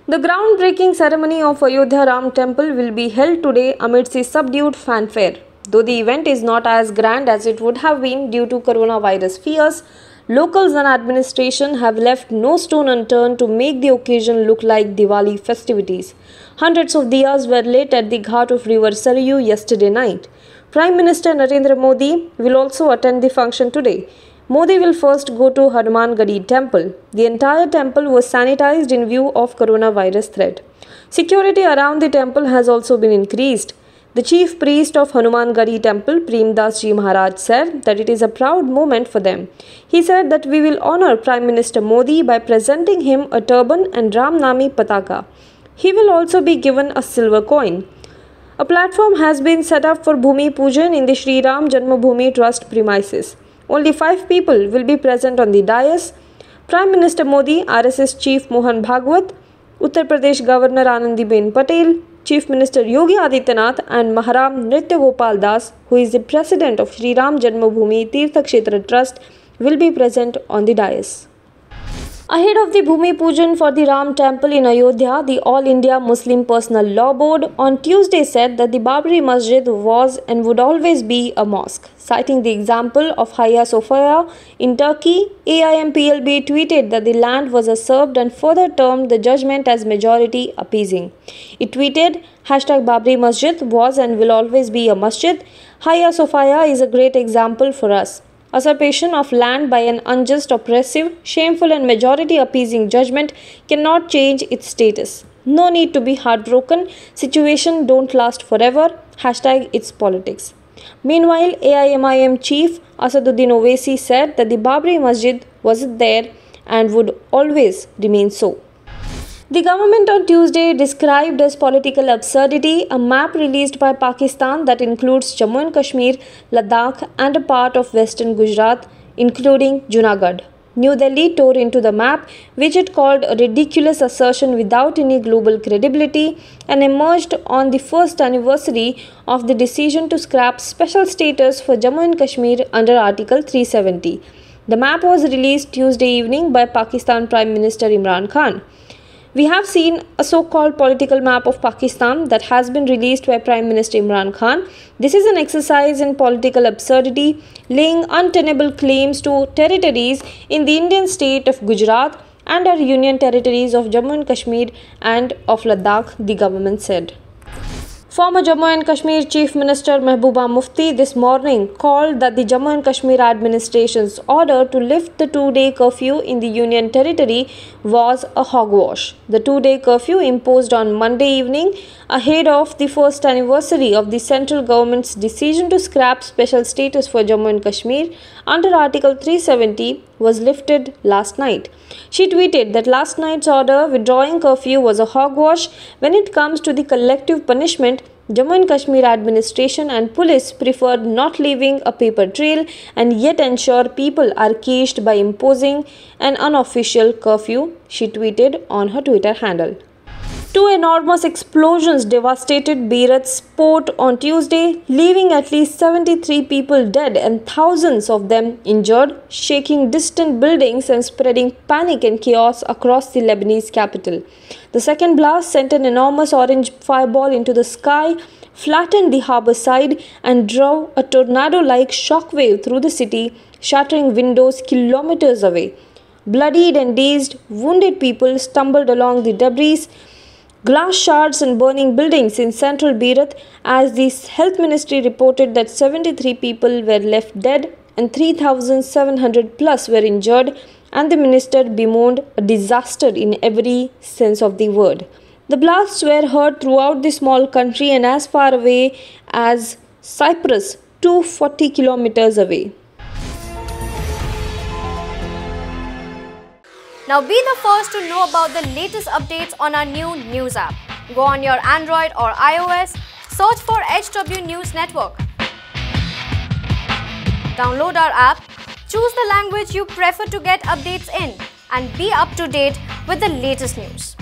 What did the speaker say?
The groundbreaking ceremony of Ayodhya Ram Temple will be held today amidst a subdued fanfare. Though the event is not as grand as it would have been due to coronavirus fears, locals and administration have left no stone unturned to make the occasion look like Diwali festivities. Hundreds of diyas were lit at the ghat of river Sarayu yesterday night. Prime Minister Narendra Modi will also attend the function today. Modi will first go to Hanuman Gadi temple. The entire temple was sanitized in view of coronavirus threat. Security around the temple has also been increased. The chief priest of Hanuman Gadi temple, Prem Das Ji Maharaj, said that it is a proud moment for them. He said that we will honor Prime Minister Modi by presenting him a turban and Ram Nami Pataka. He will also be given a silver coin. A platform has been set up for Bhumi Pujan in the Sri Ram Janmabhoomi Trust premises. Only 5 people will be present on the dais. Prime Minister Modi, RSS Chief Mohan Bhagwat, Uttar Pradesh Governor Anandiben Patel, Chief Minister Yogi Adityanath and Maharam Nritya Gopal Das, who is the President of Sri Ram Janmabhoomi Tirtha Kshetra Trust, will be present on the dais. Ahead of the Bhumi Pujan for the Ram Temple in Ayodhya, the All India Muslim Personal Law Board on Tuesday said that the Babri Masjid was and would always be a mosque. Citing the example of Hagia Sophia in Turkey, AIMPLB tweeted that the land was usurped and further termed the judgment as majority appeasing. It tweeted, #Babri Masjid was and will always be a masjid. Hagia Sophia is a great example for us. Usurpation of land by an unjust, oppressive, shameful and majority appeasing judgment cannot change its status. No need to be heartbroken. Situation don't last forever. #It's politics. Meanwhile, AIMIM chief Asaduddin Owaisi said that the Babri Masjid was there and would always remain so. The government on Tuesday described as political absurdity a map released by Pakistan that includes Jammu and Kashmir, Ladakh and a part of western Gujarat, including Junagadh. New Delhi tore into the map, which it called a ridiculous assertion without any global credibility, and emerged on the first anniversary of the decision to scrap special status for Jammu and Kashmir under Article 370. The map was released Tuesday evening by Pakistan Prime Minister Imran Khan. We have seen a so-called political map of Pakistan that has been released by Prime Minister Imran Khan. This is an exercise in political absurdity, laying untenable claims to territories in the Indian state of Gujarat and our union territories of Jammu and Kashmir and of Ladakh, the government said. Former Jammu and Kashmir Chief Minister Mehbooba Mufti this morning called that the Jammu and Kashmir administration's order to lift the 2-day curfew in the Union Territory was a hogwash. The 2-day curfew imposed on Monday evening ahead of the first anniversary of the central government's decision to scrap special status for Jammu and Kashmir under Article 370 was lifted last night. She tweeted that last night's order withdrawing curfew was a hogwash. When it comes to the collective punishment, Jammu and Kashmir administration and police preferred not leaving a paper trail and yet ensure people are caged by imposing an unofficial curfew, she tweeted on her Twitter handle. 2 enormous explosions devastated Beirut's port on Tuesday, leaving at least 73 people dead and thousands of them injured, shaking distant buildings and spreading panic and chaos across the Lebanese capital. The second blast sent an enormous orange fireball into the sky, flattened the harbour side, and drove a tornado-like shockwave through the city, shattering windows kilometers away. Bloodied and dazed, wounded people stumbled along the debris, glass shards and burning buildings in central Beirut as the health ministry reported that 73 people were left dead and 3,700 plus were injured, and the minister bemoaned a disaster in every sense of the word. The blasts were heard throughout the small country and as far away as Cyprus, 240 kilometers away. Now be the first to know about the latest updates on our new news app. Go on your Android or iOS, search for HW News Network. Download our app, choose the language you prefer to get updates in, and be up to date with the latest news.